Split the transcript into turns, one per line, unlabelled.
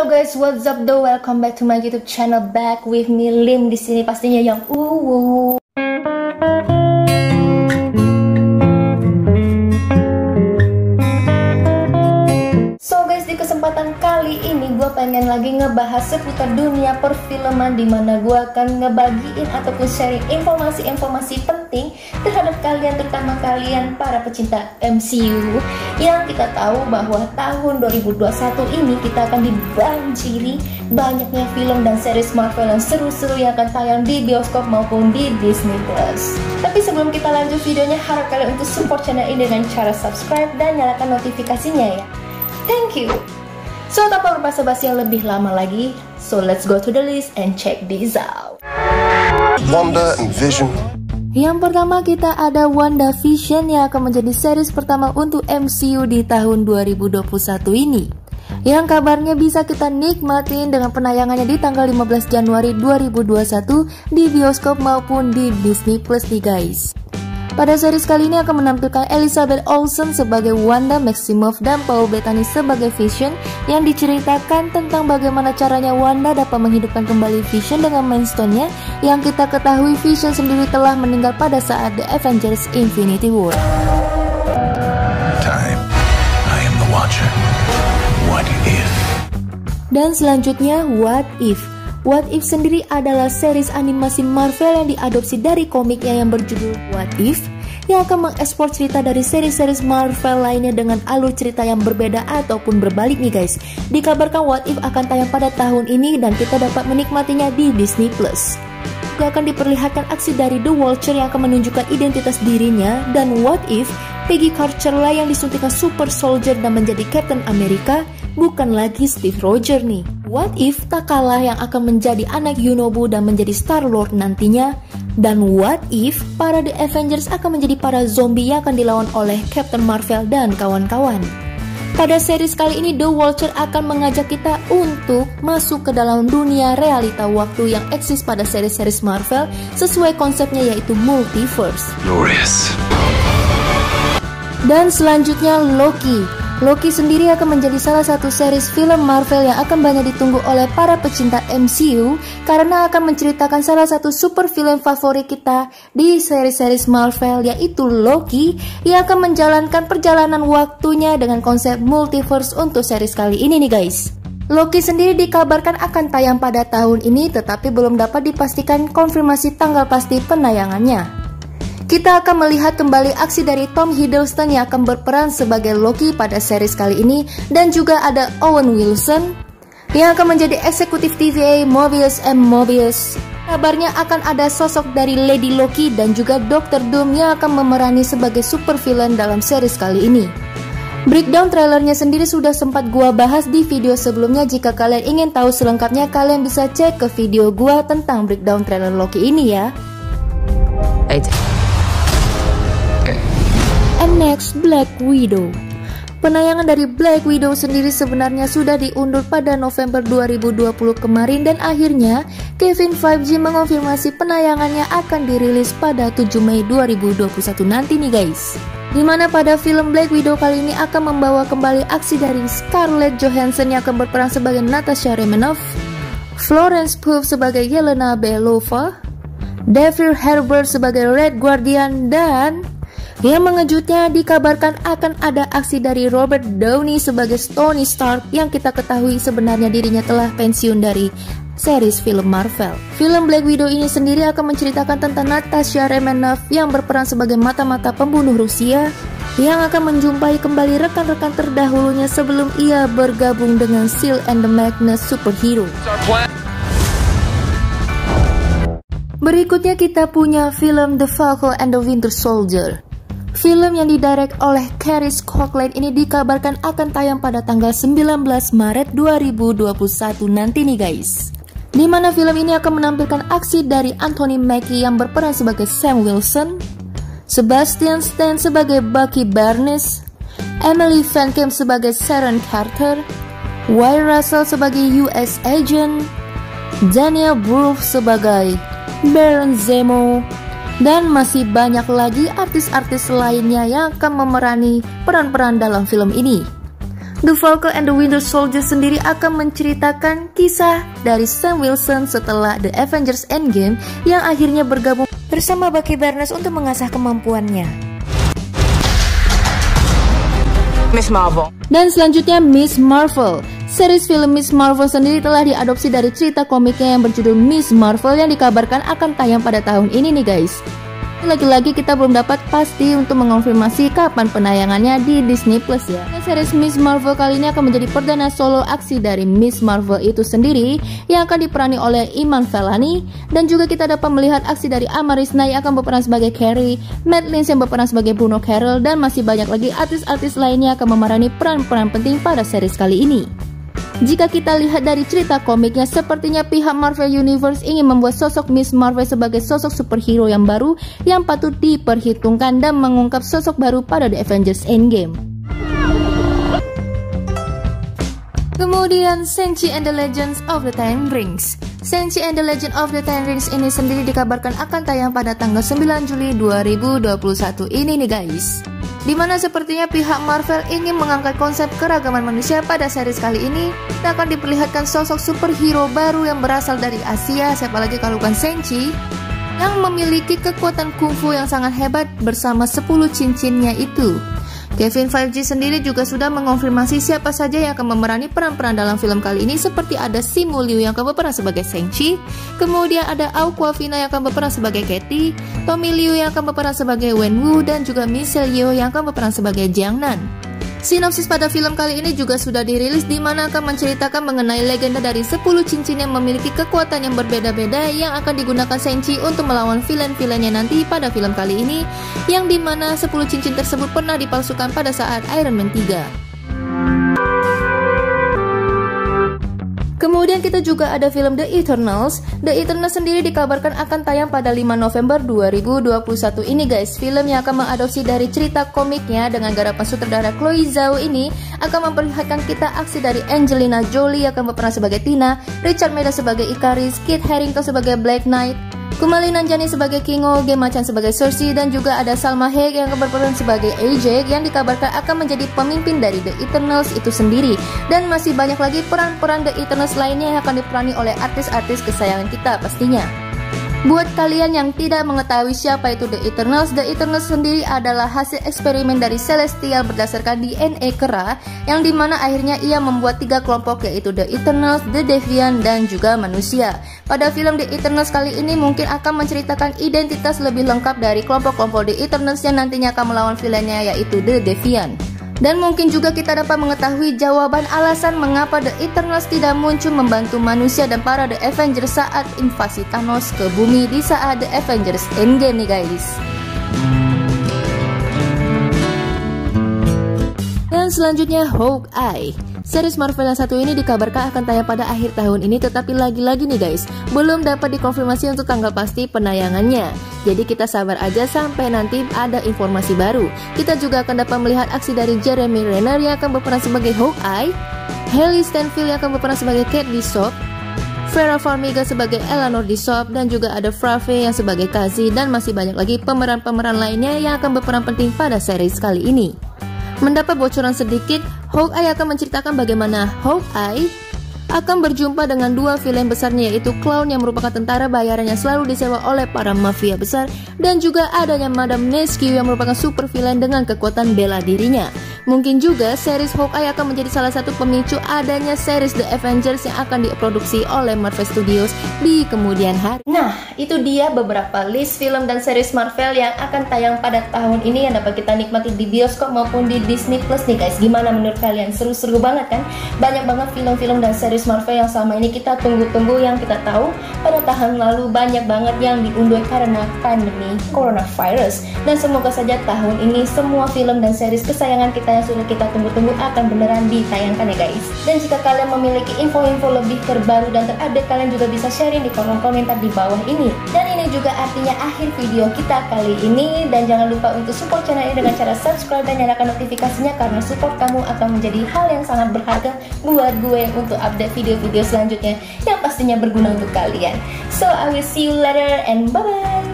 Halo guys, what's up though? Welcome back to my YouTube channel. Back with me Lim di sini pastinya yang So guys, di kesempatan kali ini gue pengen lagi ngebahas seputar dunia perfilman, dimana gue akan ngebagiin ataupun sharing informasi-informasi penting terhadap kalian, terutama kalian para pecinta MCU, yang kita tahu bahwa tahun 2021 ini kita akan dibanjiri banyaknya film dan series Marvel yang seru-seru yang akan tayang di bioskop maupun di Disney Plus. Tapi sebelum kita lanjut videonya, harap kalian untuk support channel ini dengan cara subscribe dan nyalakan notifikasinya ya. Thank you. So tanpa berbasa-basi yang lebih lama lagi, so let's go to the list and check this out.
Wanda and Vision.
Yang pertama kita ada WandaVision yang akan menjadi series pertama untuk MCU di tahun 2021 ini. Yang kabarnya bisa kita nikmatin dengan penayangannya di tanggal 15 Januari 2021 di bioskop maupun di Disney Plus nih guys. Pada series kali ini akan menampilkan Elizabeth Olsen sebagai Wanda Maximoff dan Paul Bettany sebagai Vision, yang diceritakan tentang bagaimana caranya Wanda dapat menghidupkan kembali Vision dengan Mind Stone-nya, yang kita ketahui Vision sendiri telah meninggal pada saat The Avengers Infinity War.
Time. I am the Watcher. What if?
Dan selanjutnya What If. What If sendiri adalah series animasi Marvel yang diadopsi dari komiknya yang berjudul What If, yang akan mengekspor cerita dari seri-series Marvel lainnya dengan alur cerita yang berbeda ataupun berbalik nih guys. Dikabarkan What If akan tayang pada tahun ini dan kita dapat menikmatinya di Disney Plus. Juga akan diperlihatkan aksi dari The Watcher yang akan menunjukkan identitas dirinya, dan What If Peggy Carter lah yang disuntikan Super Soldier dan menjadi Captain America, bukan lagi Steve Rogers nih. What If T'Challa yang akan menjadi anak Yunobu dan menjadi Star-Lord nantinya, dan What If para The Avengers akan menjadi para zombie yang akan dilawan oleh Captain Marvel dan kawan-kawan. Pada series kali ini The Watcher akan mengajak kita untuk masuk ke dalam dunia realita waktu yang eksis pada series-series Marvel sesuai konsepnya, yaitu multiverse.
Glorious.
Dan selanjutnya Loki. Loki sendiri akan menjadi salah satu series film Marvel yang akan banyak ditunggu oleh para pecinta MCU karena akan menceritakan salah satu super film favorit kita di series-series Marvel, yaitu Loki, yang akan menjalankan perjalanan waktunya dengan konsep multiverse untuk series kali ini nih guys. Loki sendiri dikabarkan akan tayang pada tahun ini, tetapi belum dapat dipastikan konfirmasi tanggal pasti penayangannya. Kita akan melihat kembali aksi dari Tom Hiddleston yang akan berperan sebagai Loki pada series kali ini, dan juga ada Owen Wilson yang akan menjadi eksekutif TVA Mobius and Mobius. Kabarnya akan ada sosok dari Lady Loki dan juga Dr. Doom yang akan memerani sebagai super villain dalam series kali ini. Breakdown trailernya sendiri sudah sempat gua bahas di video sebelumnya. Jika kalian ingin tahu selengkapnya, kalian bisa cek ke video gua tentang breakdown trailer Loki ini ya. And next, Black Widow. Penayangan dari Black Widow sendiri sebenarnya sudah diundur pada November 2020 kemarin, dan akhirnya Kevin Feige mengonfirmasi penayangannya akan dirilis pada 7 Mei 2021 nanti nih guys. Dimana pada film Black Widow kali ini akan membawa kembali aksi dari Scarlett Johansson yang akan berperan sebagai Natasha Romanoff, Florence Pugh sebagai Yelena Belova, David Harbour sebagai Red Guardian, dan yang mengejutnya dikabarkan akan ada aksi dari Robert Downey sebagai Tony Stark, yang kita ketahui sebenarnya dirinya telah pensiun dari series film Marvel. Film Black Widow ini sendiri akan menceritakan tentang Natasha Romanoff yang berperan sebagai mata-mata pembunuh Rusia yang akan menjumpai kembali rekan-rekan terdahulunya sebelum ia bergabung dengan Shield and the Magnus superhero. Berikutnya kita punya film The Falcon and the Winter Soldier. Film yang didirect oleh Kari Skogland ini dikabarkan akan tayang pada tanggal 19 Maret 2021 nanti nih guys. Dimana film ini akan menampilkan aksi dari Anthony Mackie yang berperan sebagai Sam Wilson, Sebastian Stan sebagai Bucky Barnes, Emily Van Camp sebagai Sharon Carter, Wyatt Russell sebagai US Agent, Daniel Brühl sebagai Baron Zemo, dan masih banyak lagi artis-artis lainnya yang akan memerani peran-peran dalam film ini. The Falcon and the Winter Soldier sendiri akan menceritakan kisah dari Sam Wilson setelah The Avengers Endgame yang akhirnya bergabung bersama Bucky Barnes untuk mengasah kemampuannya.
Miss Marvel.
Dan selanjutnya Miss Marvel. Series film Miss Marvel sendiri telah diadopsi dari cerita komiknya yang berjudul Miss Marvel yang dikabarkan akan tayang pada tahun ini nih guys. Lagi-lagi kita belum dapat pasti untuk mengonfirmasi kapan penayangannya di Disney Plus ya. Series Miss Marvel kali ini akan menjadi perdana solo aksi dari Miss Marvel itu sendiri yang akan diperani oleh Iman Vellani, dan juga kita dapat melihat aksi dari Amarisna yang akan berperan sebagai Carrie, Matt Lynch yang berperan sebagai Bruno Carroll, dan masih banyak lagi artis-artis lainnya akan memerani peran-peran penting pada series kali ini. Jika kita lihat dari cerita komiknya, sepertinya pihak Marvel Universe ingin membuat sosok Miss Marvel sebagai sosok superhero yang baru yang patut diperhitungkan dan mengungkap sosok baru pada The Avengers Endgame. Kemudian Shang-Chi and the Legends of the Ten Rings. Shang-Chi and the Legend of the Ten Rings ini sendiri dikabarkan akan tayang pada tanggal 9 Juli 2021 ini nih guys. Dimana sepertinya pihak Marvel ingin mengangkat konsep keragaman manusia pada series kali ini dan akan diperlihatkan sosok superhero baru yang berasal dari Asia, siapa lagi kalau bukan Shang-Chi, yang memiliki kekuatan kungfu yang sangat hebat bersama 10 cincinnya itu. Kevin Feige sendiri juga sudah mengonfirmasi siapa saja yang akan memerani peran-peran dalam film kali ini, seperti ada Simu Liu yang akan berperan sebagai Shang-Chi, kemudian ada Awkwafina yang akan berperan sebagai Katie, Tommy Liu yang akan berperan sebagai Wenwu, dan juga Michelle Yeoh yang akan berperan sebagai Jiang Nan. Sinopsis pada film kali ini juga sudah dirilis, di mana akan menceritakan mengenai legenda dari 10 cincin yang memiliki kekuatan yang berbeda-beda yang akan digunakan Shang-Chi untuk melawan villain-villainnya nanti pada film kali ini, yang dimana 10 cincin tersebut pernah dipalsukan pada saat Iron Man 3. Kemudian kita juga ada film The Eternals. The Eternals sendiri dikabarkan akan tayang pada 5 November 2021 ini guys. Film yang akan mengadopsi dari cerita komiknya dengan garapan sutradara Chloe Zhao ini akan memperlihatkan kita aksi dari Angelina Jolie yang akan berperan sebagai Tina, Richard Madden sebagai Ikaris, Kit Harington sebagai Black Knight, Kumail Nanjiani sebagai Kingo, Gemma Chan sebagai Cersei, dan juga ada Salma Hayek yang akan berperan sebagai AJ yang dikabarkan akan menjadi pemimpin dari The Eternals itu sendiri. Dan masih banyak lagi peran-peran The Eternals lainnya yang akan diperani oleh artis-artis kesayangan kita pastinya. Buat kalian yang tidak mengetahui siapa itu The Eternals sendiri adalah hasil eksperimen dari Celestial berdasarkan DNA kera, yang dimana akhirnya ia membuat 3 kelompok, yaitu The Eternals, The Deviant, dan juga manusia. Pada film The Eternals kali ini mungkin akan menceritakan identitas lebih lengkap dari kelompok-kelompok The Eternals yang nantinya akan melawan villainnya, yaitu The Deviant. Dan mungkin juga kita dapat mengetahui jawaban alasan mengapa The Eternals tidak muncul membantu manusia dan para The Avengers saat invasi Thanos ke bumi di saat The Avengers Endgame nih guys. Dan selanjutnya Hawkeye. Series Marvel yang satu ini dikabarkan akan tayang pada akhir tahun ini, tetapi lagi-lagi nih guys, belum dapat dikonfirmasi untuk tanggal pasti penayangannya. Jadi kita sabar aja sampai nanti ada informasi baru. Kita juga akan dapat melihat aksi dari Jeremy Renner yang akan berperan sebagai Hawkeye, Hailee Steinfeld yang akan berperan sebagai Kate Bishop, Vera Farmiga sebagai Eleanor Bishop, dan juga ada Frave yang sebagai Kazi, dan masih banyak lagi pemeran-pemeran lainnya yang akan berperan penting pada series kali ini. Mendapat bocoran sedikit, Hawkeye akan menceritakan bagaimana Hawkeye akan berjumpa dengan 2 villain besarnya, yaitu Clown yang merupakan tentara bayaran yang selalu disewa oleh para mafia besar, dan juga adanya Madame Nescu yang merupakan super villain dengan kekuatan bela dirinya. Mungkin juga series Hawkeye akan menjadi salah satu pemicu adanya series The Avengers yang akan diproduksi oleh Marvel Studios di kemudian hari. Nah, itu dia beberapa list film dan series Marvel yang akan tayang pada tahun ini yang dapat kita nikmati di bioskop maupun di Disney Plus nih guys. Gimana menurut kalian? Seru-seru banget kan? Banyak banget film-film dan series Marvel yang selama ini kita tunggu-tunggu, yang kita tahu pada tahun lalu banyak banget yang diundur karena pandemi coronavirus. Dan semoga saja tahun ini semua film dan series kesayangan kita yang sudah kita tunggu-tunggu akan beneran ditayangkan ya guys. Dan jika kalian memiliki info-info lebih terbaru dan terupdate, kalian juga bisa sharing di kolom komentar di bawah ini. Dan ini juga artinya akhir video kita kali ini. Dan jangan lupa untuk support channel ini dengan cara subscribe dan nyalakan notifikasinya, karena support kamu akan menjadi hal yang sangat berharga buat gue untuk update video-video selanjutnya yang pastinya berguna untuk kalian. So I will see you later and bye bye.